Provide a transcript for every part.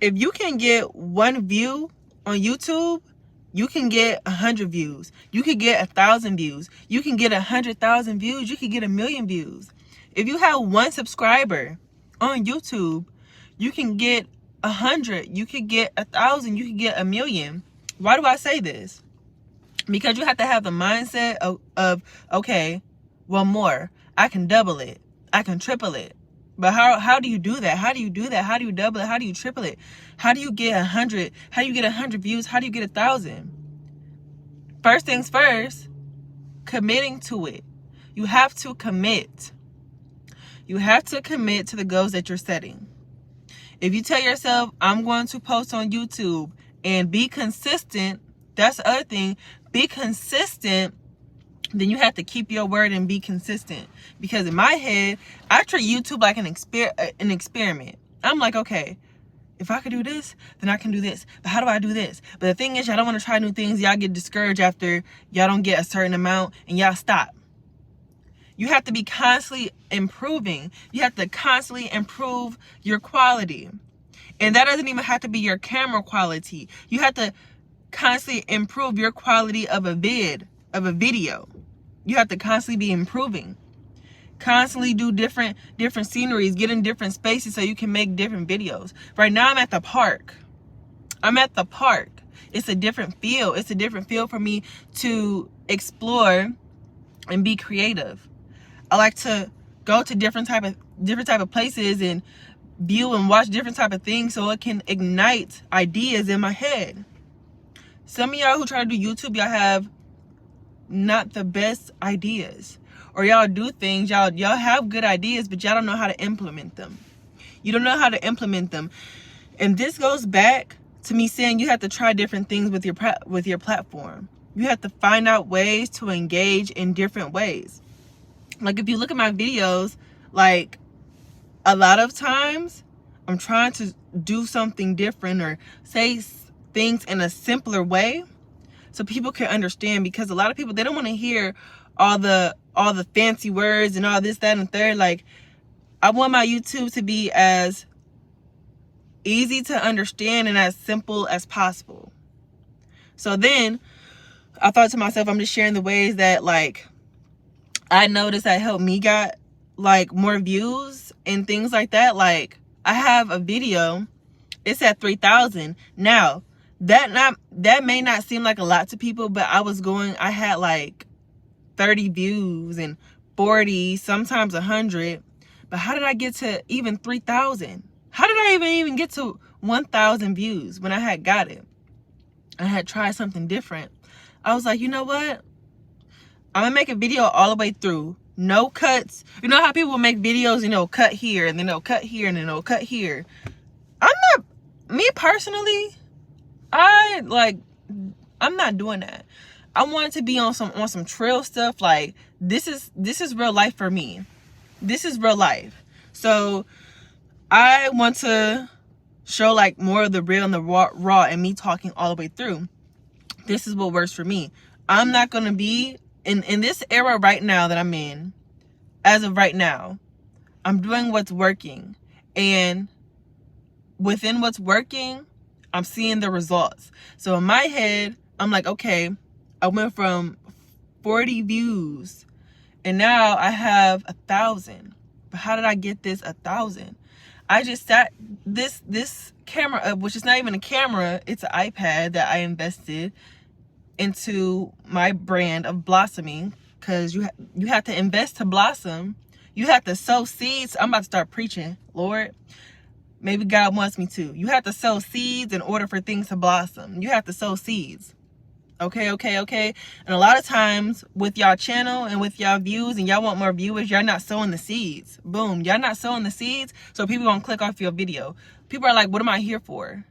If you can get 1 view on YouTube, you can get 100 views. You can get 1,000 views. You can get 100,000 views. You can get 1,000,000 views. If you have 1 subscriber on YouTube, you can get 100. You can get 1,000. You can get 1,000,000. Why do I say this? Because you have to have the mindset of okay, well, more. I can double it. I can triple it. But how do you do that? How do you do that? How do you double it? How do you triple it? How do you get 100? How do you get 100 views? How do you get 1,000? First things first, committing to it. You have to commit. You have to commit to the goals that you're setting. If you tell yourself, I'm going to post on YouTube and be consistent, that's the other thing. Be consistent, then you have to keep your word and be consistent. Because in my head, I treat YouTube like an experiment. I'm like, okay, if I could do this, then I can do this. But how do I do this? But the thing is, y'all don't want to try new things. Y'all get discouraged after y'all don't get a certain amount and y'all stop. You have to be constantly improving. You have to constantly improve your quality. And that doesn't even have to be your camera quality. You have to constantly improve your quality of a video. You have to constantly be improving. Constantly do different sceneries, get in different spaces so you can make different videos. Right now I'm at the park. It's a different feel. It's a different feel for me to explore and be creative. I like to go to different type of places and view and watch different type of things so it can ignite ideas in my head. Some of y'all who try to do YouTube, y'all have not the best ideas. Or y'all do things, y'all have good ideas, but y'all don't know how to implement them. You don't know how to implement them. And this goes back to me saying you have to try different things with your platform. You have to find out ways to engage in different ways. Like if you look at my videos, like a lot of times I'm trying to do something different or say things in a simpler way so people can understand, because a lot of people, they don't want to hear all the fancy words and all this, that, and the third. Like, I want my YouTube to be as easy to understand and as simple as possible. So then I thought to myself, I'm just sharing the ways that like I noticed that helped me got like more views and things like that. Like I have a video, it's at 3,000 now. That may not seem like a lot to people, but I had like 30 views and 40, sometimes 100. But how did I get to even 3,000? How did I even get to 1,000 views when I had got it? I had tried something different. I was like, you know what? I'm gonna make a video all the way through. No cuts. You know how people make videos, cut here and then they'll cut here and then they'll cut here. Me personally, I'm not doing that. I want it to be on some trail stuff. Like this is real life for me. This is real life. So I want to show like more of the real and the raw and me talking all the way through. This is what works for me. I'm not going to be in this era right now that I'm in. As of right now, I'm doing what's working, and within what's working, I'm seeing the results. So in my head, I'm like, okay, I went from 40 views and now I have 1,000. But how did I get this 1,000? I just sat this camera up, which is not even a camera, it's an iPad that I invested into my brand of blossoming, because you have to invest to blossom. You have to sow seeds. I'm about to start preaching, Lord. Maybe God wants me to. You have to sow seeds in order for things to blossom. You have to sow seeds. Okay. And a lot of times with y'all channel and with y'all views and y'all want more viewers, y'all not sowing the seeds. Boom. Y'all not sowing the seeds, so people gonna click off your video. People are like, what am I here for?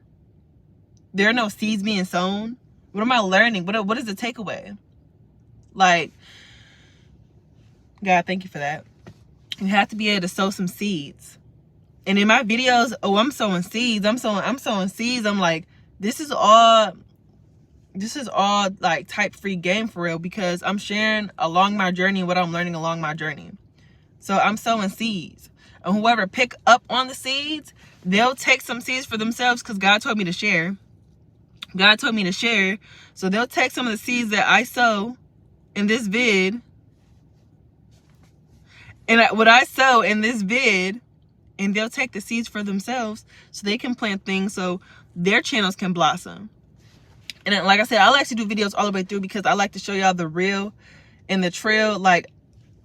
There are no seeds being sown. What am I learning? What is the takeaway? Like, God, thank you for that. You have to be able to sow some seeds. And in my videos, I'm sowing seeds. I'm sowing seeds. I'm like, this is all like type-free game for real, because I'm sharing along my journey what I'm learning along my journey. So I'm sowing seeds. And whoever pick up on the seeds, they'll take some seeds for themselves because God told me to share. God told me to share. So they'll take some of the seeds that I sow in this vid, and what I sow in this vid, and they'll take the seeds for themselves so they can plant things so their channels can blossom. And then, like I said, I like to do videos all the way through because I like to show y'all the real and the trail. Like,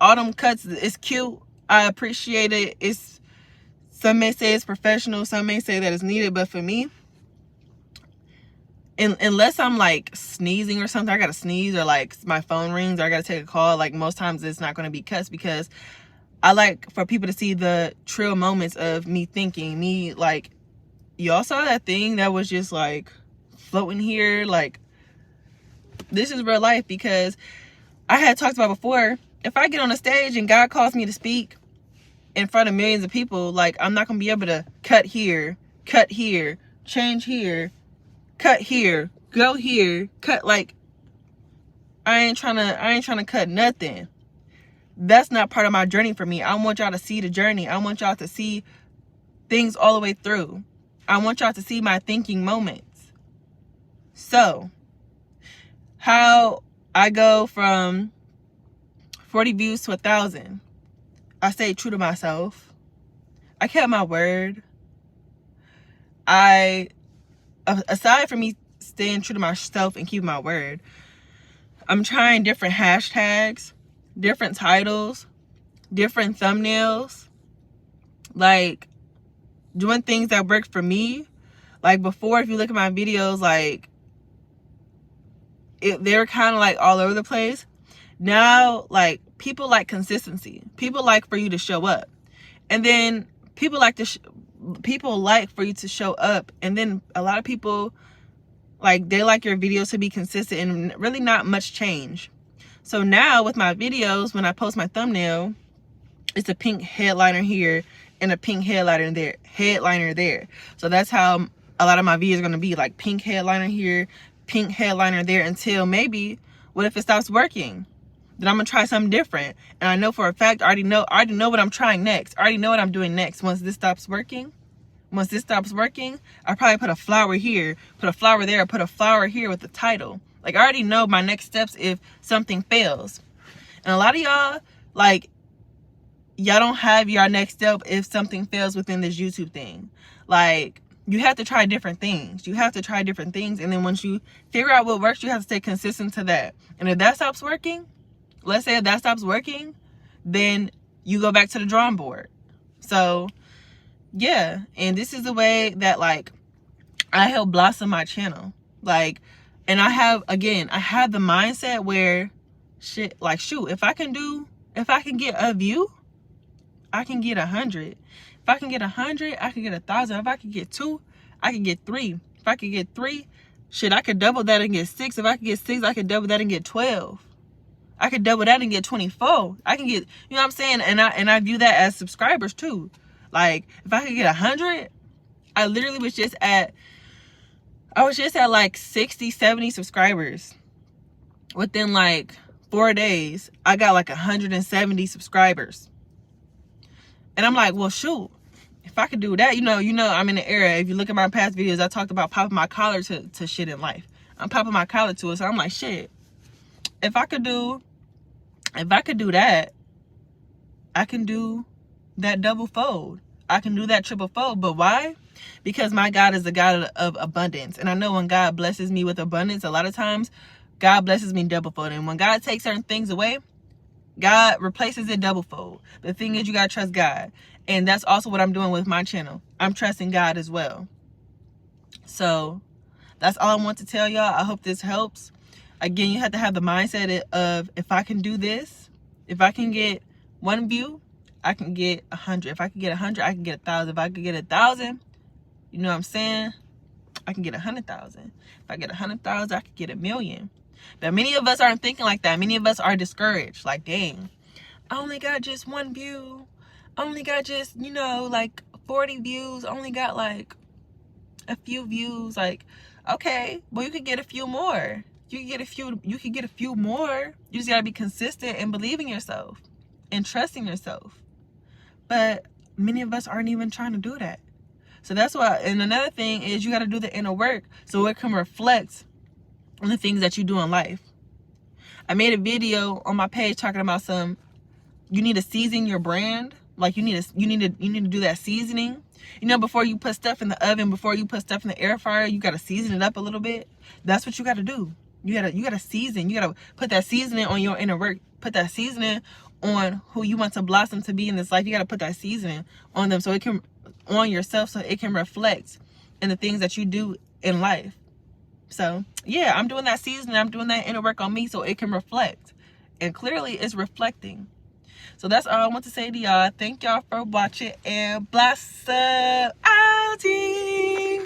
all them cuts, it's cute. I appreciate it. It's, some may say it's professional, some may say that it's needed, but for me, unless I'm like sneezing or something, I gotta sneeze, or like my phone rings, or I gotta take a call, like most times it's not gonna be cuts, because I like for people to see the trill moments of me thinking, me like, y'all saw that thing that was just like floating here, like this is real life. Because I had talked about before, if I get on a stage and God calls me to speak in front of millions of people, like I'm not gonna be able to cut here, change here, cut here, go here, cut. Like, I ain't trying to cut nothing. That's not part of my journey for me. I want y'all to see the journey. I want y'all to see things all the way through. I want y'all to see my thinking moments. So, how I go from 40 views to 1,000. I stayed true to myself. I kept my word. Aside from me staying true to myself and keeping my word, I'm trying different hashtags, different titles, different thumbnails, like doing things that work for me. Like before, if you look at my videos, like they were kind of like all over the place. Now, like, people like consistency. People like for you to show up, and then people like for you to show up, and then a lot of people, like, they like your videos to be consistent and really not much change. So now with my videos, when I post my thumbnail, it's a pink headliner here and a pink headliner there. So that's how a lot of my videos are going to be, like pink headliner here, pink headliner there, until maybe, what if it stops working? Then I'm going to try something different. And I know for a fact, I already know what I'm trying next. I already know what I'm doing next. Once this stops working, I probably put a flower here, put a flower there, put a flower here with the title. Like, I already know my next steps if something fails. And a lot of y'all, like, y'all don't have your next step if something fails within this YouTube thing. Like, you have to try different things. And then once you figure out what works, you have to stay consistent to that. And if that stops working, let's say if that stops working, then you go back to the drawing board. So, yeah. And this is the way that, like, I help blossom my channel. Like, and I have the mindset where, shoot, if I can get a view, I can get 100. If I can get 100, I can get 1,000. If I can get 2, I can get 3. If I can get 3, shit, I could double that and get 6. If I can get 6, I could double that and get 12. I could double that and get 24. I can get, you know what I'm saying? And I view that as subscribers too. Like, if I could get 100, I literally was just at like 60, 70 subscribers. Within like 4 days, I got like 170 subscribers. And I'm like, well, shoot, if I could do that, you know, I'm in the era. If you look at my past videos, I talked about popping my collar to shit in life. I'm popping my collar to it. So I'm like, shit, if I could do that, I can do that double fold. I can do that triple fold. But why? Because my God is the God of abundance. And I know when God blesses me with abundance, a lot of times God blesses me double fold. And when God takes certain things away, God replaces it double fold. The thing is, you gotta trust God. And that's also what I'm doing with my channel. I'm trusting God as well. So that's all I want to tell y'all. I hope this helps. Again, you have to have the mindset of, if I can do this, if I can get 1 view, I can get 100. If I can get 100, I can get 1,000. If I can get 1,000, you know what I'm saying? I can get 100,000. If I get 100,000, I can get 1,000,000. But many of us aren't thinking like that. Many of us are discouraged. Like, dang, I only got just 1 view. I only got just, like 40 views. I only got like a few views. Like, okay, well, you could get a few more. You could get a few more. You just gotta be consistent and believe in yourself and trusting yourself. But many of us aren't even trying to do that. So that's why. And another thing is you got to do the inner work so it can reflect on the things that you do in life. I made a video on my page talking about you need to season your brand. Like you need to do that seasoning. You know, before you put stuff in the oven, before you put stuff in the air fryer, you got to season it up a little bit. That's what you got to do. You got to season. You got to put that seasoning on your inner work. Put that seasoning on who you want to blossom to be in this life. You got to put that seasoning on them on yourself so it can reflect in the things that you do in life. So yeah, I'm doing that seasoning. I'm doing that inner work on me so it can reflect. And clearly it's reflecting. So that's all I want to say to y'all. Thank y'all for watching and blossom out.